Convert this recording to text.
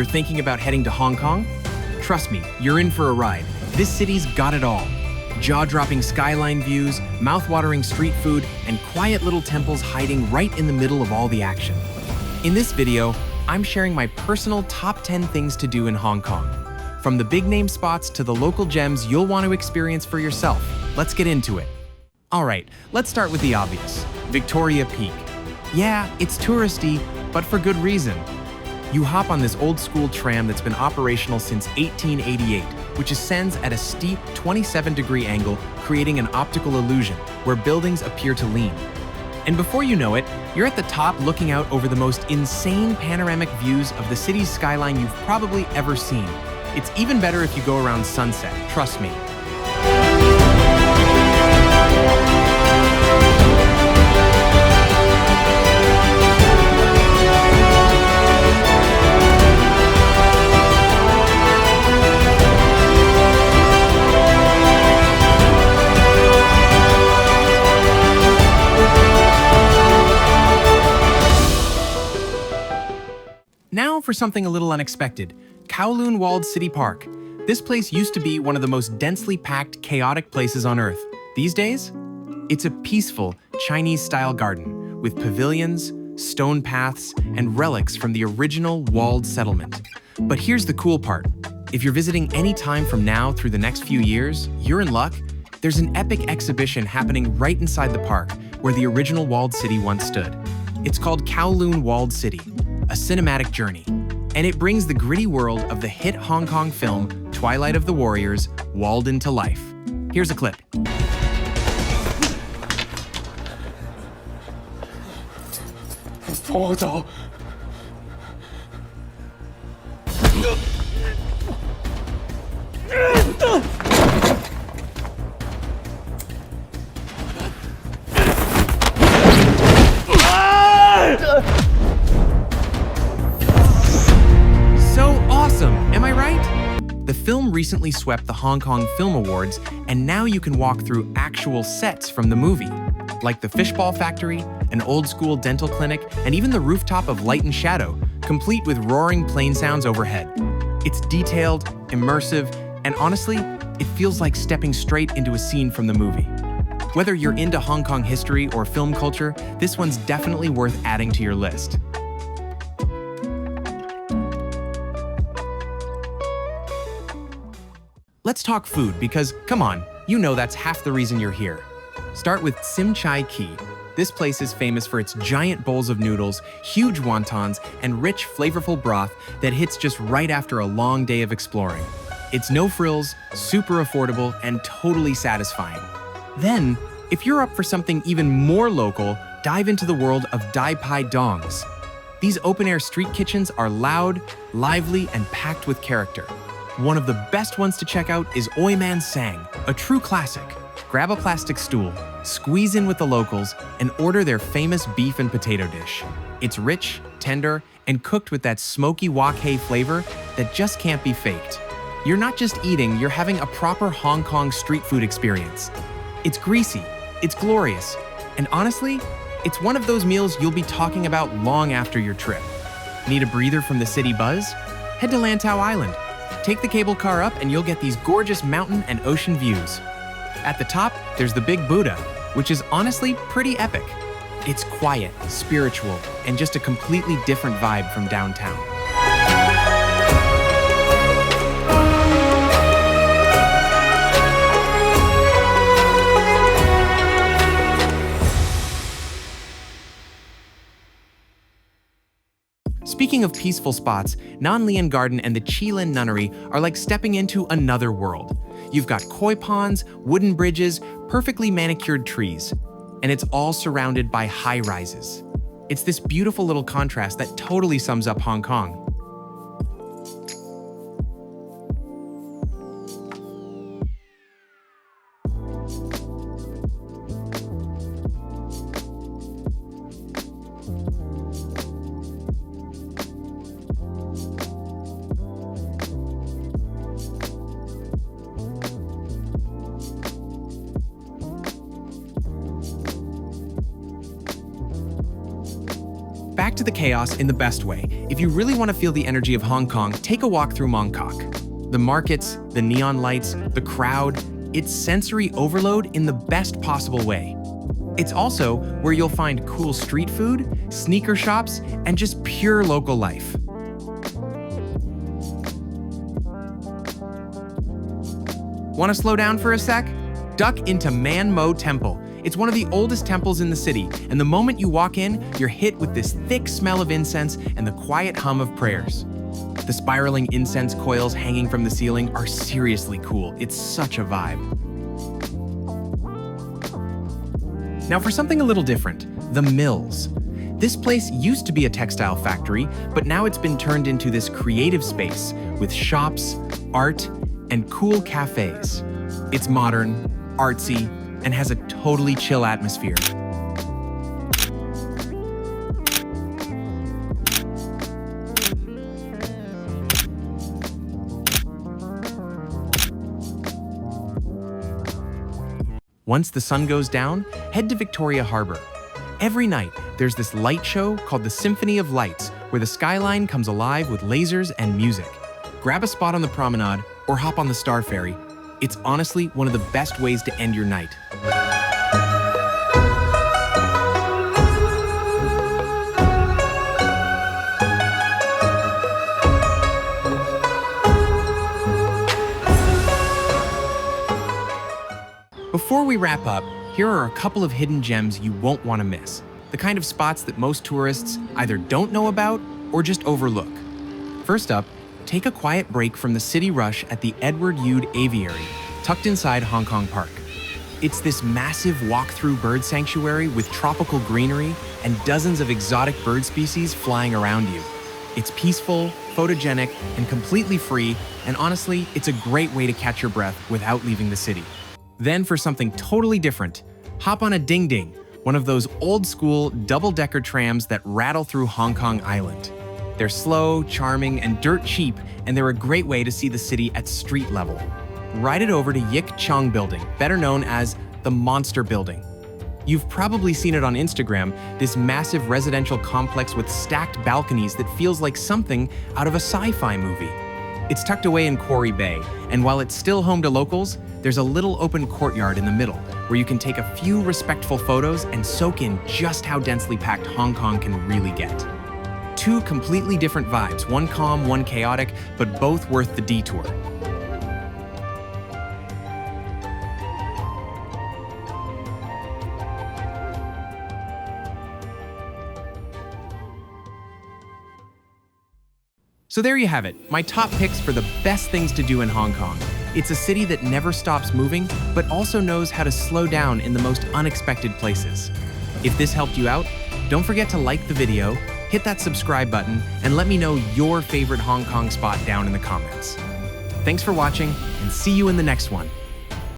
You're thinking about heading to Hong Kong? Trust me, you're in for a ride. This city's got it all. Jaw-dropping skyline views, mouth-watering street food, and quiet little temples hiding right in the middle of all the action. In this video, I'm sharing my personal top 10 things to do in Hong Kong. From the big-name spots to the local gems you'll want to experience for yourself. Let's get into it. All right, let's start with the obvious, Victoria Peak. Yeah, it's touristy, but for good reason. You hop on this old-school tram that's been operational since 1888, which ascends at a steep 27-degree angle, creating an optical illusion where buildings appear to lean. And before you know it, you're at the top looking out over the most insane panoramic views of the city's skyline you've probably ever seen. It's even better if you go around sunset, trust me. Now for something a little unexpected, Kowloon Walled City Park. This place used to be one of the most densely packed, chaotic places on Earth. These days, it's a peaceful, Chinese-style garden with pavilions, stone paths, and relics from the original walled settlement. But here's the cool part. If you're visiting any time from now through the next few years, you're in luck. There's an epic exhibition happening right inside the park where the original walled city once stood. It's called Kowloon Walled City, a cinematic journey, and it brings the gritty world of the hit Hong Kong film Twilight of the Warriors walled into life. Here's a clip. Am I right? The film recently swept the Hong Kong Film Awards, and now you can walk through actual sets from the movie, like the Fishball Factory, an old-school dental clinic, and even the rooftop of Light and Shadow, complete with roaring plane sounds overhead. It's detailed, immersive, and honestly, it feels like stepping straight into a scene from the movie. Whether you're into Hong Kong history or film culture, this one's definitely worth adding to your list. Let's talk food because, come on, you know that's half the reason you're here. Start with Sim Chai Kee. This place is famous for its giant bowls of noodles, huge wontons, and rich, flavorful broth that hits just right after a long day of exploring. It's no frills, super affordable, and totally satisfying. Then, if you're up for something even more local, dive into the world of Dai Pai Dongs. These open-air street kitchens are loud, lively, and packed with character. One of the best ones to check out is Oi Man Sang, a true classic. Grab a plastic stool, squeeze in with the locals, and order their famous beef and potato dish. It's rich, tender, and cooked with that smoky wok hei flavor that just can't be faked. You're not just eating, you're having a proper Hong Kong street food experience. It's greasy, it's glorious, and honestly, it's one of those meals you'll be talking about long after your trip. Need a breather from the city buzz? Head to Lantau Island. Take the cable car up and you'll get these gorgeous mountain and ocean views. At the top, there's the Big Buddha, which is honestly pretty epic. It's quiet, spiritual, and just a completely different vibe from downtown. Speaking of peaceful spots, Nan Lian Garden and the Qilin Nunnery are like stepping into another world. You've got koi ponds, wooden bridges, perfectly manicured trees, and it's all surrounded by high-rises. It's this beautiful little contrast that totally sums up Hong Kong. back to the chaos in the best way. If you really want to feel the energy of Hong Kong, take a walk through Mong Kok. The markets, the neon lights, the crowd, it's sensory overload in the best possible way. It's also where you'll find cool street food, sneaker shops, and just pure local life. Want to slow down for a sec? Duck into Man Mo Temple. It's one of the oldest temples in the city, and the moment you walk in, you're hit with this thick smell of incense and the quiet hum of prayers. The spiraling incense coils hanging from the ceiling are seriously cool. It's such a vibe. Now for something a little different, the Mills. This place used to be a textile factory, but now it's been turned into this creative space with shops, art, and cool cafes. It's modern, artsy, and has a totally chill atmosphere. Once the sun goes down, head to Victoria Harbour. Every night, there's this light show called the Symphony of Lights, where the skyline comes alive with lasers and music. Grab a spot on the promenade or hop on the Star Ferry. It's honestly one of the best ways to end your night. Before we wrap up, here are a couple of hidden gems you won't want to miss. The kind of spots that most tourists either don't know about or just overlook. First up, take a quiet break from the city rush at the Edward Youde Aviary, tucked inside Hong Kong Park. It's this massive walk-through bird sanctuary with tropical greenery and dozens of exotic bird species flying around you. It's peaceful, photogenic, and completely free, and honestly, it's a great way to catch your breath without leaving the city. Then for something totally different, hop on a Ding Ding, one of those old-school double-decker trams that rattle through Hong Kong Island. They're slow, charming, and dirt cheap, and they're a great way to see the city at street level. Ride it over to Yik Chong Building, better known as the Monster Building. You've probably seen it on Instagram, this massive residential complex with stacked balconies that feels like something out of a sci-fi movie. It's tucked away in Quarry Bay, and while it's still home to locals, there's a little open courtyard in the middle where you can take a few respectful photos and soak in just how densely packed Hong Kong can really get. Two completely different vibes, one calm, one chaotic, but both worth the detour. So there you have it, my top picks for the best things to do in Hong Kong. It's a city that never stops moving, but also knows how to slow down in the most unexpected places. If this helped you out, don't forget to like the video, hit that subscribe button, and let me know your favorite Hong Kong spot down in the comments. Thanks for watching, and see you in the next one.